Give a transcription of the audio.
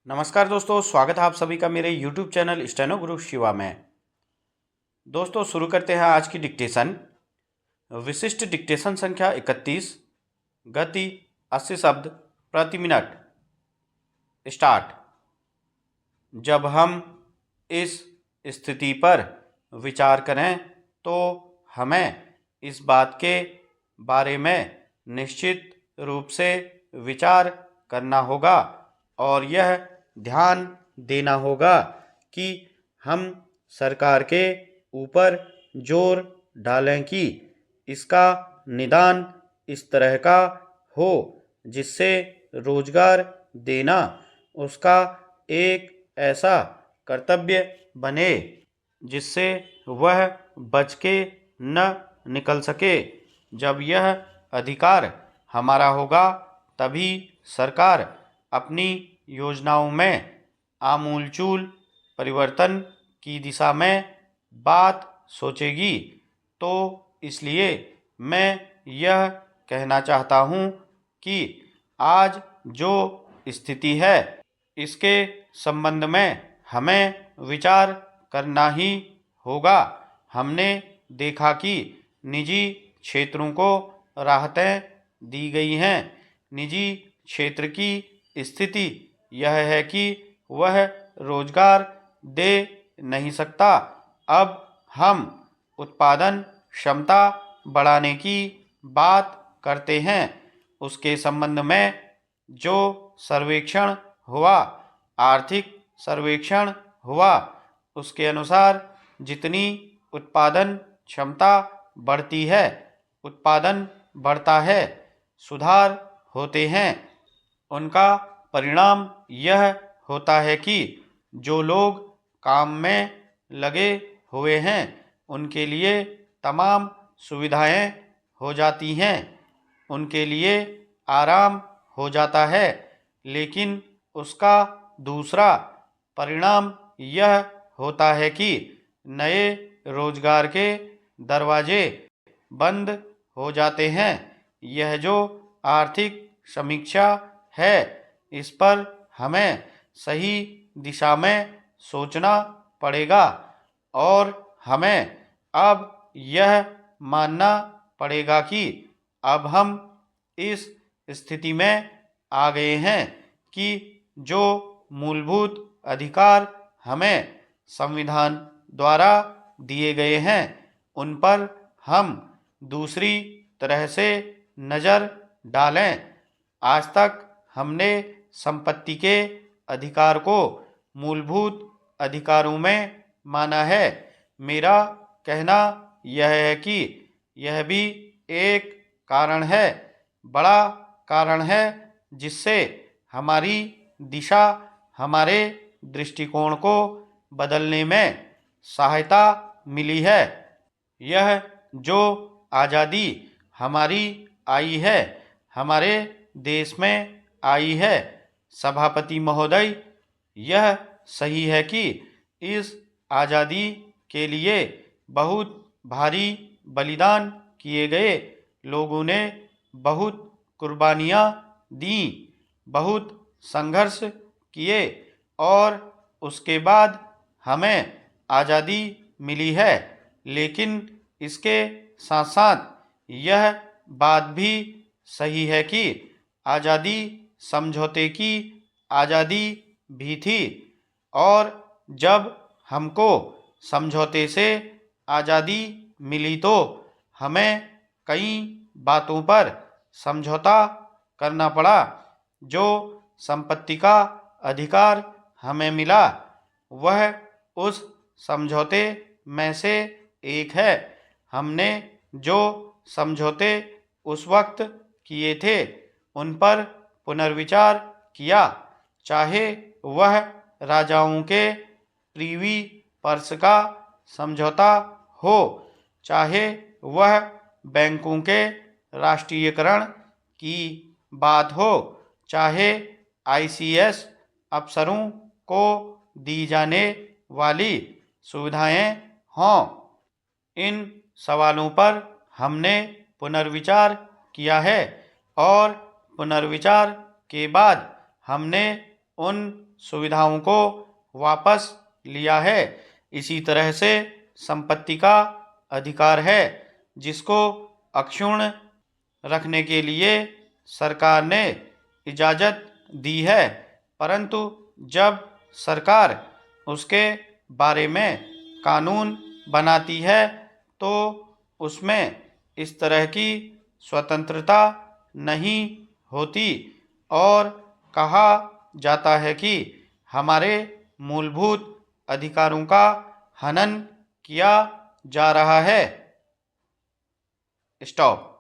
नमस्कार दोस्तों, स्वागत है आप सभी का मेरे YouTube चैनल स्टेनो गुरु शिवा में। दोस्तों शुरू करते हैं आज की डिक्टेशन। विशिष्ट डिक्टेशन संख्या 31, गति 80 शब्द प्रति मिनट। स्टार्ट। जब हम इस स्थिति पर विचार करें तो हमें इस बात के बारे में निश्चित रूप से विचार करना होगा और यह ध्यान देना होगा कि हम सरकार के ऊपर जोर डालें कि इसका निदान इस तरह का हो जिससे रोजगार देना उसका एक ऐसा कर्तव्य बने जिससे वह बच के न निकल सके। जब यह अधिकार हमारा होगा तभी सरकार अपनी योजनाओं में आमूलचूल परिवर्तन की दिशा में बात सोचेगी। तो इसलिए मैं यह कहना चाहता हूँ कि आज जो स्थिति है इसके संबंध में हमें विचार करना ही होगा। हमने देखा कि निजी क्षेत्रों को राहतें दी गई हैं। निजी क्षेत्र की स्थिति यह है कि वह रोजगार दे नहीं सकता। अब हम उत्पादन क्षमता बढ़ाने की बात करते हैं। उसके संबंध में जो सर्वेक्षण हुआ, आर्थिक सर्वेक्षण हुआ, उसके अनुसार जितनी उत्पादन क्षमता बढ़ती है, उत्पादन बढ़ता है, सुधार होते हैं, उनका परिणाम यह होता है कि जो लोग काम में लगे हुए हैं उनके लिए तमाम सुविधाएं हो जाती हैं, उनके लिए आराम हो जाता है। लेकिन उसका दूसरा परिणाम यह होता है कि नए रोजगार के दरवाजे बंद हो जाते हैं। यह जो आर्थिक समीक्षा है इस पर हमें सही दिशा में सोचना पड़ेगा और हमें अब यह मानना पड़ेगा कि अब हम इस स्थिति में आ गए हैं कि जो मूलभूत अधिकार हमें संविधान द्वारा दिए गए हैं उन पर हम दूसरी तरह से नज़र डालें। आज तक हमने संपत्ति के अधिकार को मूलभूत अधिकारों में माना है। मेरा कहना यह है कि यह भी एक कारण है, बड़ा कारण है, जिससे हमारी दिशा, हमारे दृष्टिकोण को बदलने में सहायता मिली है। यह जो आज़ादी हमारी आई है, हमारे देश में आई है, सभापति महोदय, यह सही है कि इस आज़ादी के लिए बहुत भारी बलिदान किए गए, लोगों ने बहुत कुर्बानियाँ दी, बहुत संघर्ष किए और उसके बाद हमें आज़ादी मिली है। लेकिन इसके साथ साथ यह बात भी सही है कि आज़ादी समझौते की आज़ादी भी थी और जब हमको समझौते से आज़ादी मिली तो हमें कई बातों पर समझौता करना पड़ा। जो संपत्ति का अधिकार हमें मिला वह उस समझौते में से एक है। हमने जो समझौते उस वक्त किए थे उन पर पुनर्विचार किया, चाहे वह राजाओं के प्रीवी पर्स का समझौता हो, चाहे वह बैंकों के राष्ट्रीयकरण की बात हो, चाहे आईसीएस अफसरों को दी जाने वाली सुविधाएं हों। इन सवालों पर हमने पुनर्विचार किया है और पुनर्विचार के बाद हमने उन सुविधाओं को वापस लिया है। इसी तरह से संपत्ति का अधिकार है, जिसको अक्षुण्ण रखने के लिए सरकार ने इजाज़त दी है, परंतु जब सरकार उसके बारे में कानून बनाती है तो उसमें इस तरह की स्वतंत्रता नहीं होती और कहा जाता है कि हमारे मूलभूत अधिकारों का हनन किया जा रहा है। स्टॉप।